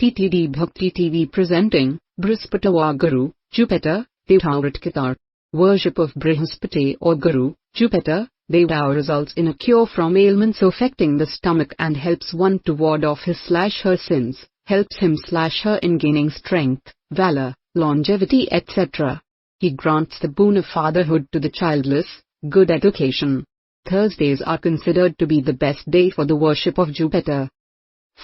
TTD Bhakti TV presenting Brihaspativar Guru, Jupiter, Devta Katar. Worship of Brihaspati or Guru, Jupiter, Devta results in a cure from ailments affecting the stomach and helps one to ward off his/her sins, helps him/her in gaining strength, valor, longevity etc. He grants the boon of fatherhood to the childless, good education. Thursdays are considered to be the best day for the worship of Jupiter.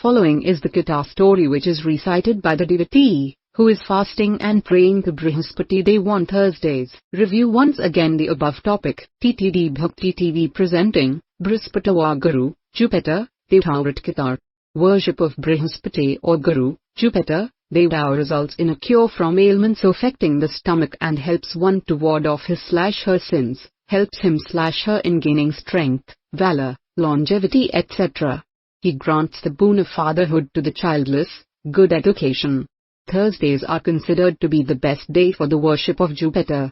Following is the Katha story which is recited by the devotee who is fasting and praying to Brihaspati Dev on Thursdays. Review once again the above topic. TTD Bhakti TV presenting Brihaspativar Guru, Jupiter, Devta Katar. Worship of Brihaspati or Guru, Jupiter, Devta results in a cure from ailments affecting the stomach and helps one to ward off his/her sins, helps him/her in gaining strength, valor, longevity etc. He grants the boon of fatherhood to the childless, good education. Thursdays are considered to be the best day for the worship of Jupiter.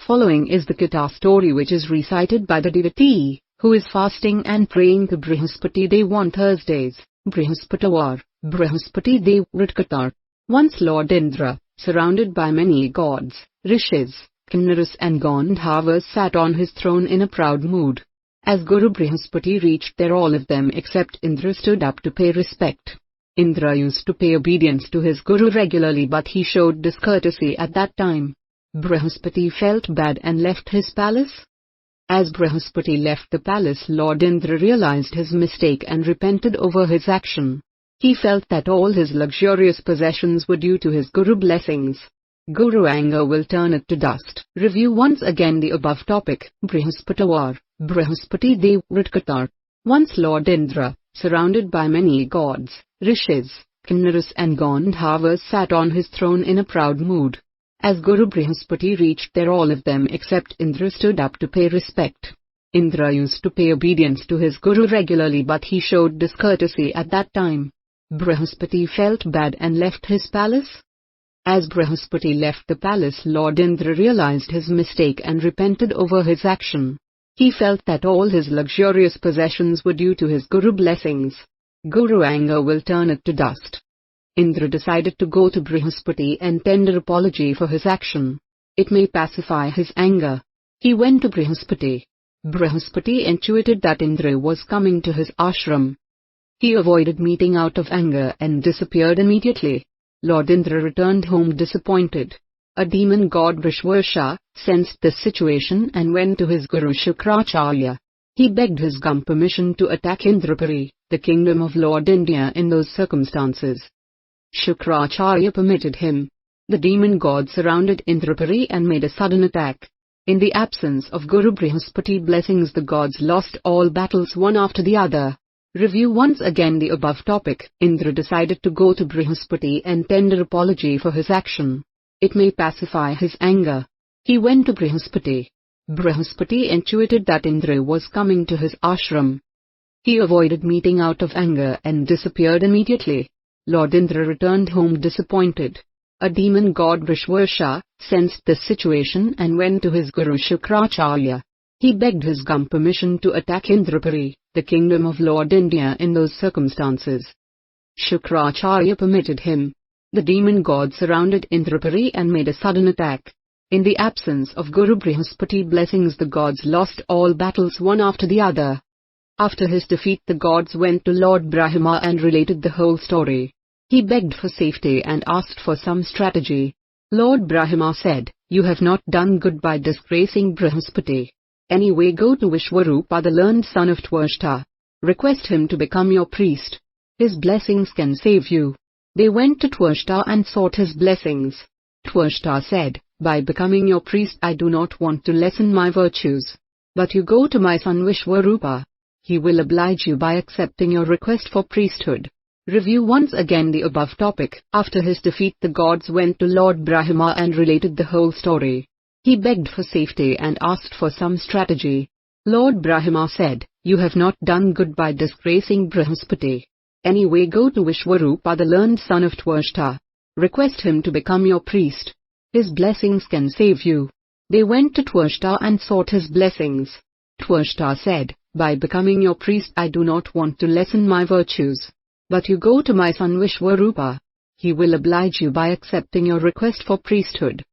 Following is the Katha story which is recited by the devotee who is fasting and praying to Brihaspati Dev on Thursdays. Brihaspativar, Brihaspati Dev Katar. Once Lord Indra, surrounded by many gods, rishis, kinnaras and Gandharvas sat on his throne in a proud mood. As Guru Brihaspati reached there, all of them except Indra stood up to pay respect. Indra used to pay obedience to his Guru regularly, but he showed discourtesy at that time. Brihaspati felt bad and left his palace. As Brihaspati left the palace, Lord Indra realized his mistake and repented over his action. He felt that all his luxurious possessions were due to his Guru blessings. Guru anger will turn it to dust. Review once again the above topic. Brihaspativar, Brihaspati Dev Katar. Once Lord Indra, surrounded by many gods, rishis, kinnaras and Gandharvas sat on his throne in a proud mood. As Guru Brihaspati reached there, all of them except Indra stood up to pay respect. Indra used to pay obedience to his Guru regularly, but he showed discourtesy at that time. Brihaspati felt bad and left his palace. As Brihaspati left the palace, Lord Indra realized his mistake and repented over his action. He felt that all his luxurious possessions were due to his Guru blessings. Guru anger will turn it to dust. Indra decided to go to Brihaspati and tender apology for his action. It may pacify his anger. He went to Brihaspati. Brihaspati intuited that Indra was coming to his ashram. He avoided meeting out of anger and disappeared immediately. Lord Indra returned home disappointed. A demon god Vrishvarsha sensed this situation and went to his Guru Shukracharya. He begged his gum permission to attack Indrapuri, the kingdom of Lord India, in those circumstances. Shukracharya permitted him. The demon god surrounded Indrapuri and made a sudden attack. In the absence of Guru Brihaspati blessings, the gods lost all battles one after the other. Review once again the above topic. Indra decided to go to Brihaspati and tender apology for his action. It may pacify his anger. He went to Brihaspati. Brihaspati intuited that Indra was coming to his ashram. He avoided meeting out of anger and disappeared immediately. Lord Indra returned home disappointed. A demon god Vrishvarsha sensed this situation and went to his Guru Shukracharya. He begged his gum permission to attack Indrapuri, the kingdom of Lord India, in those circumstances. Shukracharya permitted him. The demon god surrounded Indrapuri and made a sudden attack. In the absence of Guru Brihaspati blessings, the gods lost all battles one after the other. After his defeat, the gods went to Lord Brahma and related the whole story. He begged for safety and asked for some strategy. Lord Brahma said, "You have not done good by disgracing Brihaspati. Anyway, go to Vishwarupa, the learned son of Twashta. Request him to become your priest. His blessings can save you." They went to Twashta and sought his blessings. Twashta said, "By becoming your priest, I do not want to lessen my virtues. But you go to my son Vishwarupa. He will oblige you by accepting your request for priesthood." Review once again the above topic. After his defeat, the gods went to Lord Brahma and related the whole story. He begged for safety and asked for some strategy. Lord Brahma said, "You have not done good by disgracing Brihaspati. Anyway, go to Vishwarupa, the learned son of Twashta. Request him to become your priest. His blessings can save you." They went to Twashta and sought his blessings. Twashta said, "By becoming your priest, I do not want to lessen my virtues. But you go to my son Vishwarupa. He will oblige you by accepting your request for priesthood.